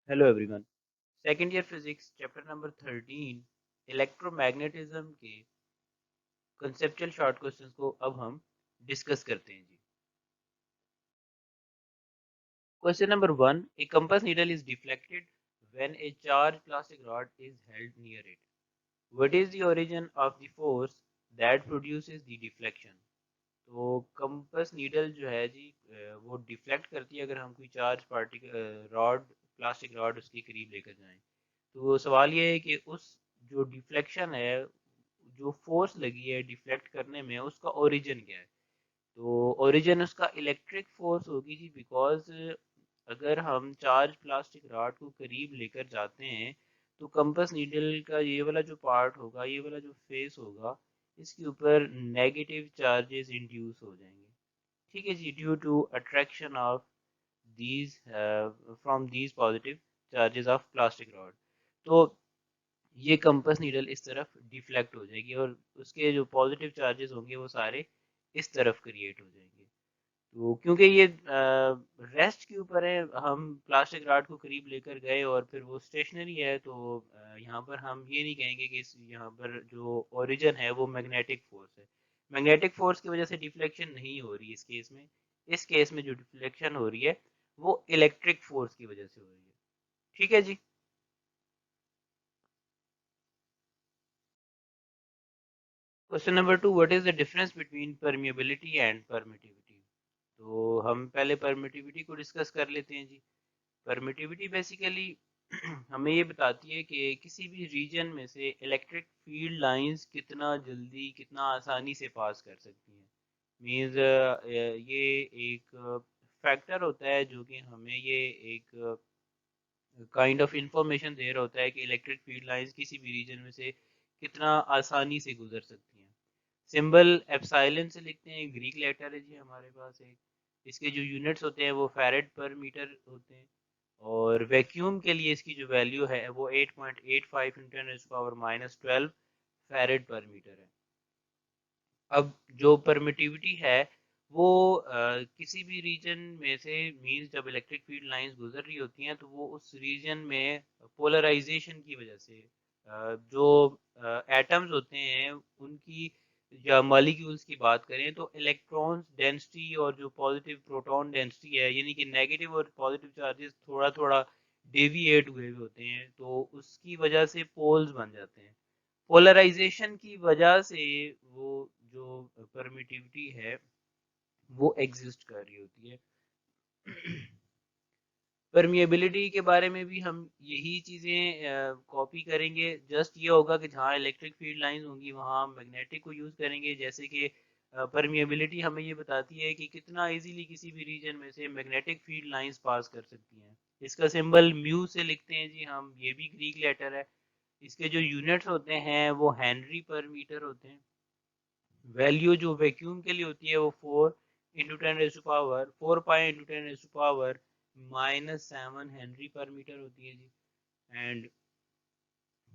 Hello everyone. Second year physics chapter number 13 electromagnetism के conceptual short questions को अब हम डिस्कस करते हैं जी। Question number 1, a compass needle is deflected when a charge plastic rod is held near it. What is the origin of the force that produces the deflection. तो compass needle जो है जी वो डिफ्लेक्ट करती है अगर हम कोई charge particle rod plastic rod उसके करीब लेकर जाएं। तो सवाल ये है कि उस जो डिफ्लेक्शन है, जो फोर्स लगी है डिफ्लेक्ट करने में, उसका ओरिजिन क्या है। तो ओरिजिन उसका इलेक्ट्रिक फोर्स होगी जी, बिकॉज अगर हम चार्ज प्लास्टिक रॉड को करीब लेकर जाते हैं तो कंपास नीडल का ये वाला जो पार्ट होगा, ये वाला जो फेस होगा, इसके ऊपर नेगेटिव चार्जेस इंड्यूस हो जाएंगे। ठीक है जी, due to attraction of these from these positive charges of plastic rod। तो ये कंपास नीडल इस तरफ डिफ्लेक्ट हो जाएगी और उसके जो पॉजिटिव चार्जेस होंगे वो सारे इस तरफ क्रिएट हो जाएंगे। तो क्योंकि ये रेस्ट के ऊपर है, हम प्लास्टिक रॉड को करीब लेकर गए और फिर वो स्टेशनरी है, तो यहाँ पर हम ये नहीं कहेंगे कि यहाँ पर जो ओरिजिन है वो मैग्नेटिक फोर्स है। मैग्नेटिक फोर्स की वजह से डिफ्लेक्शन नहीं हो रही इस केस में। इस केस में जो डिफ्लेक्शन हो रही है वो इलेक्ट्रिक फोर्स की वजह से हो रही है। ठीक है जी। Question number 2, what is the difference between permeability and permittivity. तो हम पहले परमिटिविटी को डिस्कस कर लेते हैं जी। परमिटिविटी बेसिकली हमें ये बताती है कि किसी भी रीजन में से इलेक्ट्रिक फील्ड लाइंस कितना जल्दी, कितना आसानी से पास कर सकती हैं। मीन्स ये एक फैक्टर होता है जो कि हमें ये एक काइंड ऑफ इंफॉर्मेशन दे रहा होता है कि इलेक्ट्रिक फील्ड लाइंस किसी भी रीजन में से कितना आसानी से गुजर सकती हैं। सिंबल एप्सिलॉन से लिखते हैं, ग्रीक लेटर है जी हमारे पास एक। इसके जो यूनिट्स होते हैं वो फैरेड पर मीटर होते हैं। और वैक्यूम के लिए इसकी जो वैल्यू है वो 8.85 × 10⁻12 फैरेड पर मीटर है। अब जो परमिटिविटी है वो किसी भी रीजन में से, मींस जब इलेक्ट्रिक फील्ड लाइंस गुजर रही होती हैं तो वो उस रीजन में पोलराइजेशन की वजह से जो एटम्स होते हैं उनकी, या मॉलिक्यूल्स की बात करें तो इलेक्ट्रॉन्स डेंसिटी और जो पॉजिटिव प्रोटॉन डेंसिटी है, यानी कि नेगेटिव और पॉजिटिव चार्जेस थोड़ा थोड़ा डेविएट हुए होते हैं, तो उसकी वजह से पोल्स बन जाते हैं। पोलराइजेशन की वजह से वो जो परमिटिविटी है वो एग्जिस्ट कर रही होती है। परमिएबिलिटी के बारे में भी हम यही चीज़ें कॉपी करेंगे। जस्ट ये होगा कि जहाँ इलेक्ट्रिक फील्ड लाइंस होंगी वहाँ मैग्नेटिक को यूज़ करेंगे। जैसे कि परमिएबिलिटी हमें ये बताती है कि कितना इजीली किसी भी रीजन में से मैग्नेटिक फील्ड लाइंस पास कर सकती हैं। इसका सिंबल म्यू से लिखते हैं जी हम, ये भी ग्रीक लेटर है। इसके जो यूनिट्स होते हैं वो हेनरी पर मीटर होते हैं। वैल्यू जो वैक्यूम के लिए होती है वो 4 × 10⁻⁻⁻⁻⁻⁷ हेनरी पर मीटर होती है जी। एंड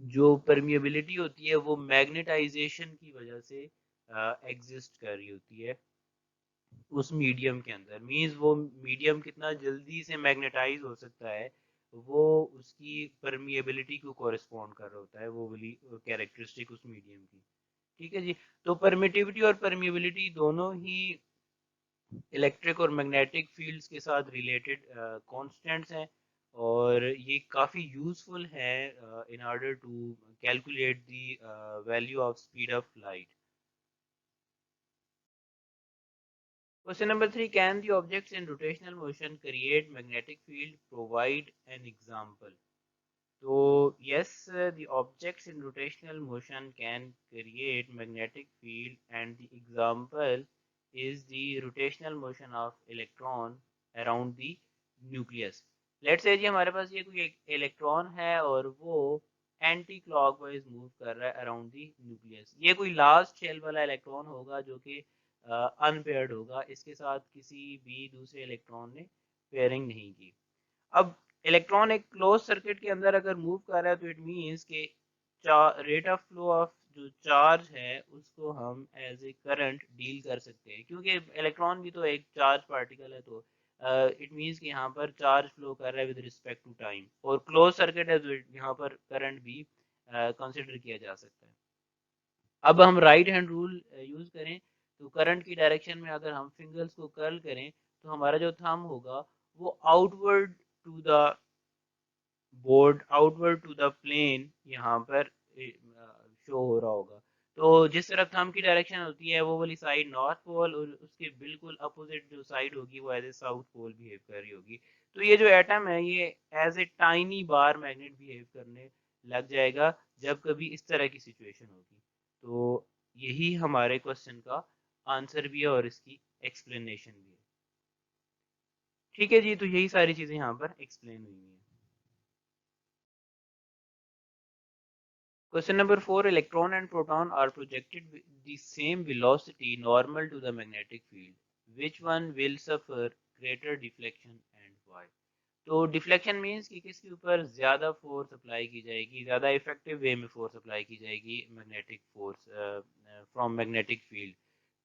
जो परमिएबिलिटी होती है वो मैग्नेटाइजेशन की वजह से एग्जिस्ट कर रही होती है उस मीडियम के अंदर। मींस वो मीडियम कितना जल्दी से मैग्नेटाइज हो सकता है, वो उसकी परमिएबिलिटी को कॉरेस्पॉन्ड कर रहा होता है, वो वाली कैरेक्टरिस्टिक उस मीडियम की। ठीक है जी। तो परमिटिविटी और परमिएबिलिटी दोनों ही इलेक्ट्रिक और मैग्नेटिक फील्ड्स के साथ रिलेटेड कांस्टेंट्स हैं, और ये काफ़ी यूजफुल है in order to calculate the value of speed of light. Question number 3, can the objects in rotational motion create magnetic field, provide an example. तो yes, the objects in rotational motion can create magnetic field, and the example is the rotational motion of electron around the nucleus। let's say जी हमारे पास ये कोई एक electron है और वो anti clockwise move कर रहा है अराउंड दी न्यूक्लियस। ये कोई लास्ट शेल वाला इलेक्ट्रॉन होगा जो कि अनपेयर्ड होगा, इसके साथ किसी भी दूसरे इलेक्ट्रॉन ने पेयरिंग नहीं की। अब इलेक्ट्रॉन एक क्लोज सर्किट के अंदर अगर मूव कर रहा है तो इट मीन्स के रेट ऑफ फ्लो ऑफ जो चार्ज है उसको हम एज ए करंट डील कर सकते हैं, क्योंकि इलेक्ट्रॉन भी तो एक चार्ज पार्टिकल है। तो इट मीन्स कि यहाँ पर चार्ज फ्लो कर रहा है विद रिस्पेक्ट टू टाइम, और क्लोज सर्किट है तो यहाँ पर करंट भी कंसिडर किया जा सकता है। अब हम राइट हैंड रूल यूज करें तो करंट की डायरेक्शन में अगर हम फिंगर्स को कर्ल करें तो हमारा जो थंब होगा वो outward to the board, outward to the plane यहाँ पर शो हो रहा होगा। तो जिस तरफ थंब की डायरेक्शन होती है वो वाली साइड नॉर्थ पोल, और उसके बिल्कुल अपोजिट जो साइड होगी वो as a south pole behave कर रही होगी। तो ये जो एटम है ये as a tiny bar magnet behave करने लग जाएगा जब कभी इस तरह की सिचुएशन होगी। तो यही हमारे क्वेश्चन का आंसर भी है और इसकी एक्सप्लेनेशन भी है। ठीक है जी, तो यही सारी चीजें यहाँ पर एक्सप्लेन हुई हैं। Question number 4. Electron and proton are projected with the same velocity normal to the magnetic field. Which one will suffer greater deflection and why? तो डिफ्लेक्शन मीन्स कि किसके ऊपर ज़्यादा फोर्स अप्लाई की जाएगी, ज़्यादा इफेक्टिव वे में फोर्स अप्लाई की जाएगी magnetic force from magnetic field.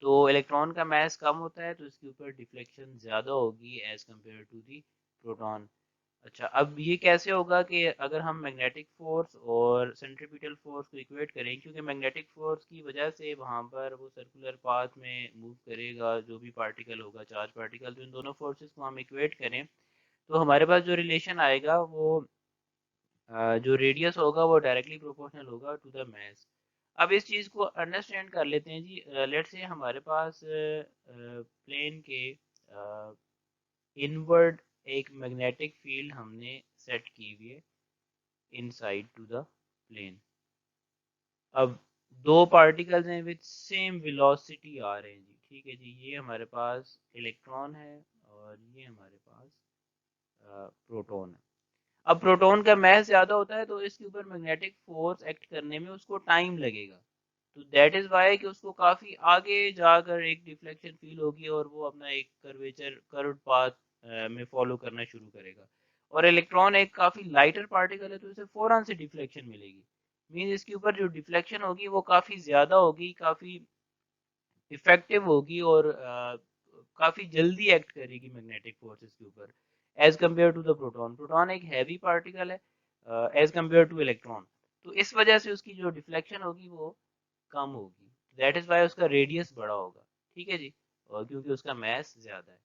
तो इलेक्ट्रॉन का मास कम होता है तो इसके ऊपर डिफ्लेक्शन ज़्यादा होगी as compare to the proton. अच्छा, अब ये कैसे होगा कि अगर हम मैग्नेटिक फोर्स और सेंट्रीपिटल फोर्स को इक्वेट करें, क्योंकि मैग्नेटिक फोर्स की वजह से वहाँ पर वो सर्कुलर पाथ में मूव करेगा जो भी पार्टिकल होगा, चार्ज पार्टिकल, तो इन दोनों फोर्सेस को हम इक्वेट करें तो हमारे पास जो रिलेशन आएगा वो जो रेडियस होगा वो डायरेक्टली प्रोपोर्शनल होगा टू द मास। अब इस चीज़ को अंडरस्टैंड कर लेते हैं जी। लेट्स से हमारे पास प्लेन के इनवर्ड एक मैग्नेटिक फील्ड हमने सेट की हुई है इनसाइड टू द प्लेन। अब दो पार्टिकल्स हैं विद सेम वेलोसिटी आ रहे हैं जी। ठीक है जी, ये हमारे पास इलेक्ट्रॉन है और ये हमारे पास प्रोटॉन है। अब प्रोटॉन का मास ज्यादा होता है तो इसके ऊपर मैग्नेटिक फोर्स एक्ट करने में उसको टाइम लगेगा। तो दैट इज वाई कि उसको काफी आगे जाकर एक डिफ्लेक्शन फील होगी और वो अपना एक कर्व्ड पाथ में फॉलो करना शुरू करेगा। और इलेक्ट्रॉन एक काफी लाइटर पार्टिकल है तो इसे फौरन से डिफ्लेक्शन मिलेगी। मींस इसके ऊपर जो डिफ्लेक्शन होगी वो काफी ज्यादा होगी, काफी इफेक्टिव होगी और काफी जल्दी एक्ट करेगी मैग्नेटिक फोर्सेस के ऊपर as compare to the proton. Proton एक हैवी पार्टिकल है एज कम्पेयर टू इलेक्ट्रॉन, तो इस वजह से उसकी जो डिफ्लेक्शन होगी वो कम होगी। दैट इज वाई उसका रेडियस बड़ा होगा। ठीक है जी, और क्योंकि उसका मास ज्यादा है।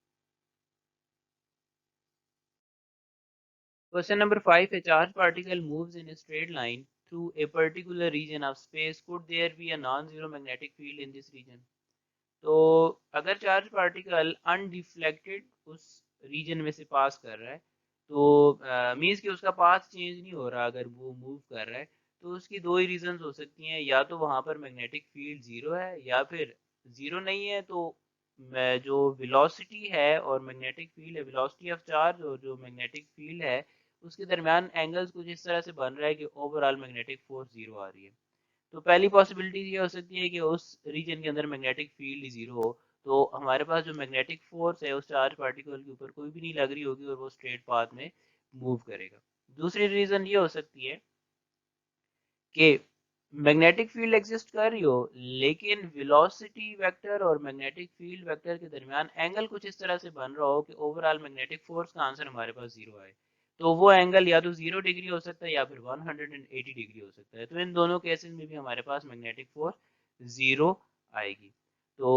Question number 5. A charged particle moves in a straight line through a particular region of space. Could there be a non-zero magnetic field in this region? तो अगर चार्ज पार्टिकल अनडिफ्लेक्टेड उस रीजन में से पास कर रहा है तो मीन्स कि उसका पाथ चेंज नहीं हो रहा, अगर वो मूव कर रहा है तो उसकी दो ही रीजंस हो सकती हैं, या तो वहाँ पर मैग्नेटिक फील्ड जीरो है या फिर जीरो नहीं है। तो जो वेलोसिटी है और मैग्नेटिक फील्ड है, वेलोसिटी ऑफ चार्ज और जो मैग्नेटिक फील्ड है उसके दरमियान एंगल्स कुछ इस तरह से बन रहा है कि ओवरऑल मैग्नेटिक फोर्स जीरो आ रही है। तो पहली पॉसिबिलिटी ये हो सकती है कि उस रीजन के अंदर मैग्नेटिक फील्ड जीरो हो, तो हमारे पास जो मैग्नेटिक फोर्स है उस चार्ज पार्टिकल के ऊपर कोई भी नहीं लग रही होगी और वो स्ट्रेट पाथ में मूव करेगा। दूसरी रीजन ये हो सकती है कि मैग्नेटिक फील्ड एग्जिस्ट कर रही हो लेकिन वेलोसिटी वेक्टर और मैग्नेटिक फील्ड वेक्टर के दरमियान एंगल कुछ इस तरह से बन रहा हो कि ओवरऑल मैग्नेटिक फोर्स का आंसर हमारे पास जीरो आए। तो वो एंगल या तो 0 डिग्री हो सकता है या फिर 180 डिग्री हो सकता है। तो इन दोनों केसेस में भी हमारे पास मैग्नेटिक फोर्स जीरो आएगी। तो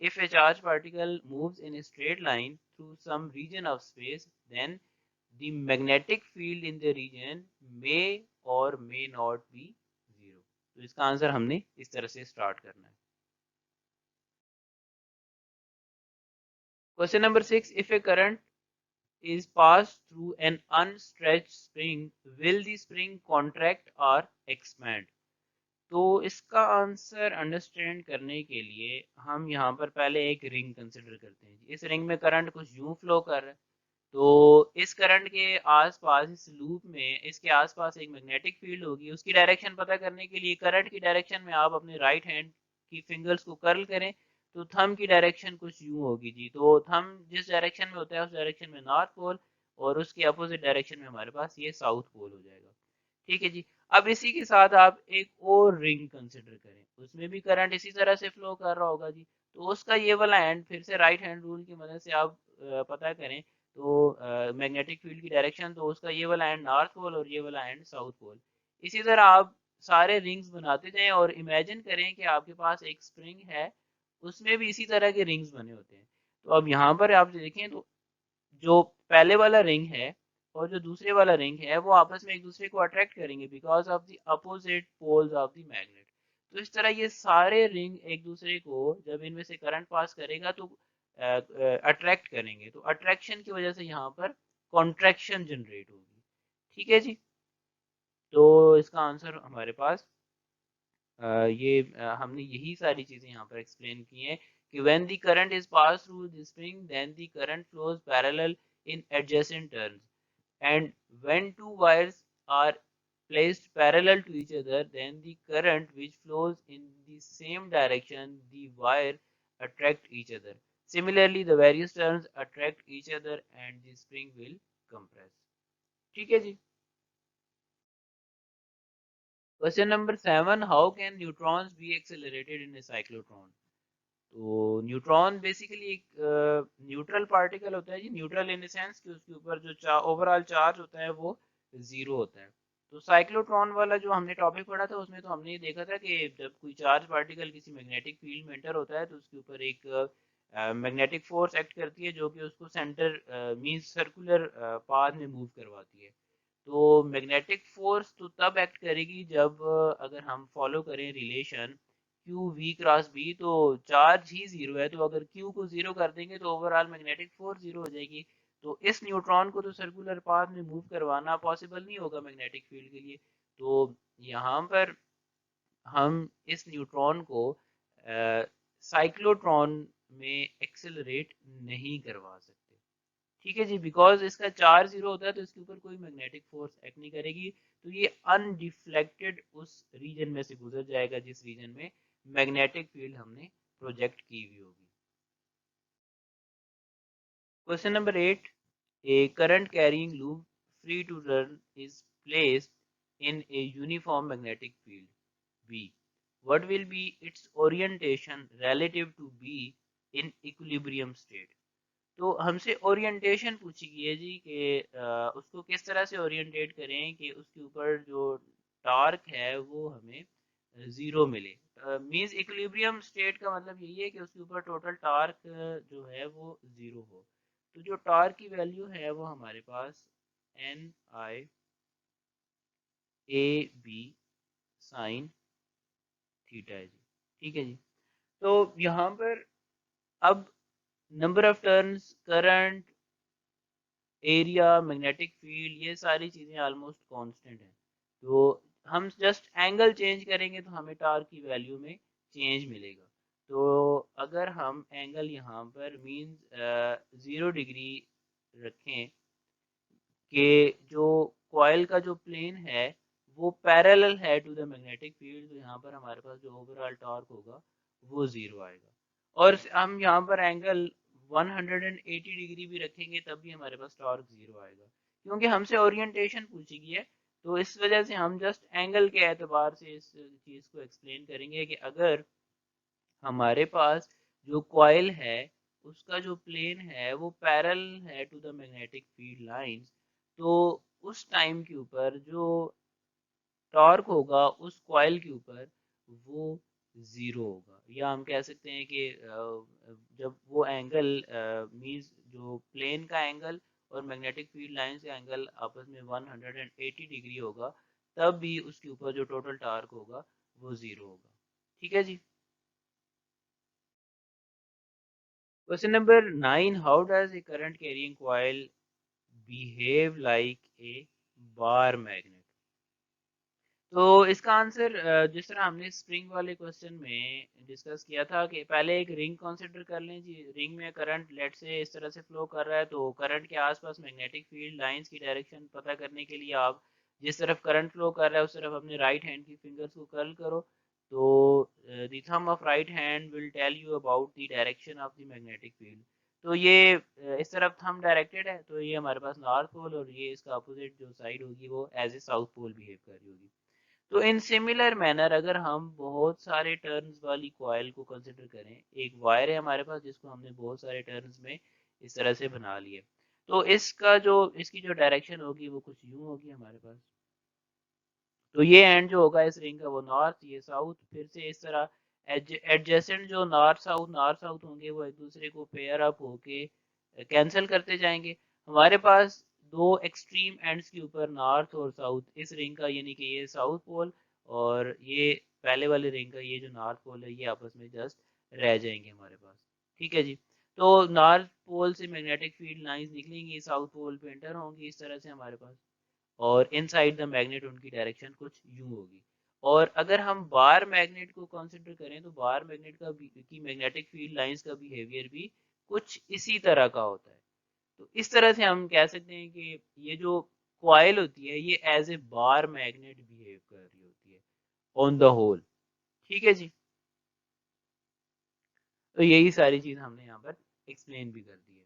if a charge particle moves in a straight line through some region of space then the magnetic field in the region may or may not be zero। तो इसका answer हमने इस तरह से start करना है। Question number 6. If a current is passed through an unstretched spring, will the spring contract or expand? तो इसका आंसर अंडरस्टैंड करने के लिए हम यहाँ पर पहले एक रिंग कंसिडर करते हैं। इस रिंग में करंट कुछ यूं फ्लो कर रहा है, तो इस करंट के आसपास, इस लूप में इसके आसपास एक मैग्नेटिक फील्ड होगी। उसकी डायरेक्शन पता करने के लिए करंट की डायरेक्शन में आप अपने राइट हैंड की फिंगर्स को कर्ल करें तो थंब की डायरेक्शन कुछ यूं होगी जी। तो थंब जिस डायरेक्शन में होता है उस डायरेक्शन में नॉर्थ पोल और उसके अपोजिट डायरेक्शन में हमारे पास ये साउथ पोल हो जाएगा। ठीक है जी। अब इसी के साथ आप एक और रिंग कंसिडर करें, उसमें भी करंट इसी तरह से फ्लो कर रहा होगा जी। तो उसका ये वाला एंड फिर से राइट हैंड रूल की मदद से आप पता करें तो मैग्नेटिक फील्ड की डायरेक्शन, तो उसका ये वाला एंड नॉर्थ पोल और ये वाला एंड साउथ पोल। इसी तरह आप सारे रिंग्स बनाते जाएं और इमेजिन करें कि आपके पास एक स्प्रिंग है, उसमें भी इसी तरह के रिंग्स बने होते हैं। तो अब यहाँ पर आप देखें तो जो पहले वाला रिंग है और जो दूसरे वाला रिंग है वो आपस में एक दूसरे को अट्रैक्ट करेंगे because of the opposite poles of the magnet. तो इस तरह ये सारे रिंग एक दूसरे को जब इनमें से करंट पास करेगा तो अट्रैक्ट करेंगे, तो अट्रैक्शन की वजह से यहाँ पर कॉन्ट्रैक्शन जनरेट होगी। ठीक है जी, तो इसका आंसर हमारे पास हमने यही सारी चीजें यहाँ पर एक्सप्लेन की हैं कि when the current is passed through the spring then the current flows parallel in adjacent turns, and when two wires are placed parallel to each other then the current which flows in the same direction the wire attract each other. Similarly the various turns attract each other and the spring will compress. ठीक है जी। Question number 7, how can neutrons be accelerated in a cyclotron. तो neutron basically एक neutral particle होता है जी, neutral in the sense कि उसके ऊपर जो ओवरऑल चार्ज होता है वो जीरो होता है। तो साइक्लोट्रॉन वाला जो हमने टॉपिक पढ़ा था उसमें तो हमने ये देखा था कि जब कोई चार्ज पार्टिकल किसी मैग्नेटिक फील्ड में एंटर होता है तो उसके ऊपर एक मैग्नेटिक फोर्स एक्ट करती है जो कि उसको सेंटर मींस सर्कुलर पाथ में मूव करवाती है। तो मैग्नेटिक फोर्स तो तब एक्ट करेगी जब अगर हम फॉलो करें relation q v cross b, तो चार्ज ही जीरो है, तो अगर क्यू को जीरो कर देंगे तो ओवरऑल मैग्नेटिक फोर्स जीरो हो जाएगी। तो इस न्यूट्रॉन को तो सर्कुलर पाथ में मूव करवाना पॉसिबल नहीं होगा मैग्नेटिक फील्ड के लिए। तो यहाँ पर हम इस न्यूट्रॉन को साइक्लोट्रॉन में एक्सेलरेट नहीं करवा सकते। ठीक है जी, बिकॉज इसका चार्ज जीरो होता है तो इसके ऊपर कोई मैग्नेटिक फोर्स एक्ट नहीं करेगी, तो ये अनडिफ्लेक्टेड उस रीजन में से गुजर जाएगा जिस रीजन में मैग्नेटिक फील्ड हमने प्रोजेक्ट की हुई होगी। Question number 8, a current carrying loop free to run is placed in a uniform magnetic field B. What will be its orientation relative to B in equilibrium state? तो हमसे orientation पूछी गई है जी कि उसको किस तरह से ओरिएंटेट करें कि उसके ऊपर जो टार्क है वो हमें ज़ीरो मिले। मींस इक्विलिब्रियम स्टेट का मतलब यही है कि उसके ऊपर टोटल टार्क जो है वो ज़ीरो हो। तो जो टार्क की वैल्यू है वो हमारे पास N I A B sine theta है जी। ठीक है जी, तो यहाँ पर अब number of turns, current, area, magnetic field, ये सारी चीज़ें ऑलमोस्ट कांस्टेंट हैं। तो हम जस्ट एंगल चेंज करेंगे तो हमें टार्क की वैल्यू में चेंज मिलेगा। तो अगर हम एंगल यहाँ पर मीन्स 0 डिग्री रखें कि जो कॉयल का जो प्लेन है वो पैरेलल है टू द मैग्नेटिक फील्ड, तो यहाँ पर हमारे पास जो ओवरऑल टॉर्क होगा वो जीरो आएगा। और हम यहाँ पर एंगल 180 डिग्री भी रखेंगे तब भी हमारे पास टॉर्क जीरो आएगा, क्योंकि हमसे ओरिएंटेशन पूछी गई है। तो इस वजह से हम जस्ट एंगल के एतबार से इस चीज़ को एक्सप्लेन करेंगे कि अगर हमारे पास जो कॉइल है उसका जो प्लेन है वो पैरेलल है to the magnetic field lines, तो उस टाइम के ऊपर जो टॉर्क होगा उस कॉइल के ऊपर वो जीरो होगा। या हम कह सकते हैं कि जब वो एंगल मींस जो प्लेन का एंगल और मैग्नेटिक फील्ड लाइंस का एंगल आपस में 180 डिग्री होगा तब भी उसके ऊपर जो टोटल टॉर्क होगा वो जीरो होगा। ठीक है जी। Question number 9, how does a current carrying coil behave like a bar magnet? तो इसका आंसर जिस तरह हमने स्प्रिंग वाले क्वेश्चन में डिस्कस किया था कि पहले एक रिंग कंसिडर कर लें जी। रिंग में करंट लेट से इस तरह से फ्लो कर रहा है, तो करंट के आसपास मैग्नेटिक फील्ड लाइंस की डायरेक्शन पता करने के लिए आप जिस तरफ करंट फ्लो कर रहा है उस तरफ अपने राइट हैंड की फिंगर्स को कर्ल करो, तो the thumb of right hand will tell you about the direction of the magnetic field. तो ये इस तरफ थंब डायरेक्टेड है तो ये हमारे पास नॉर्थ पोल, और ये इसका अपोजिट जो साइड होगी वो as a south pole behave कर रही होगी। तो इन सिमिलर मैनर अगर हम बहुत सारे टर्न्स वाली कॉइल को कंसिडर करें, एक वायर है हमारे पास जिसको हमने बहुत सारे टर्न्स में इस तरह से बना लिए। तो इसकी जो डायरेक्शन होगी वो कुछ यूं होगी हमारे पास। तो ये एंड जो होगा इस रिंग का वो नॉर्थ, ये साउथ, फिर से इस तरह एडजेसेंट जो नॉर्थ साउथ होंगे वो एक दूसरे को पेयर अप होके कैंसिल करते जाएंगे। हमारे पास दो एक्सट्रीम एंड्स के ऊपर नॉर्थ और साउथ इस रिंग का, यानी कि ये साउथ पोल और ये पहले वाले रिंग का ये जो नॉर्थ पोल है, ये आपस में जस्ट रह जाएंगे हमारे पास। ठीक है जी। तो नॉर्थ पोल से मैग्नेटिक फील्ड लाइंस निकलेंगी, साउथ पोल पे एंटर होंगी इस तरह से हमारे पास, और इनसाइड द मैग्नेट उनकी डायरेक्शन कुछ यूं होगी। और अगर हम बार मैग्नेट को कंसीडर करें तो बार मैग्नेट का भी की मैग्नेटिक फील्ड लाइंस का बिहेवियर भी कुछ इसी तरह का होता है। तो इस तरह से हम कह सकते हैं कि ये जो कॉइल होती है ये as a bar magnet behave कर रही होती है ऑन द होल। ठीक है जी। तो यही सारी चीज हमने यहाँ पर एक्सप्लेन भी कर दी है।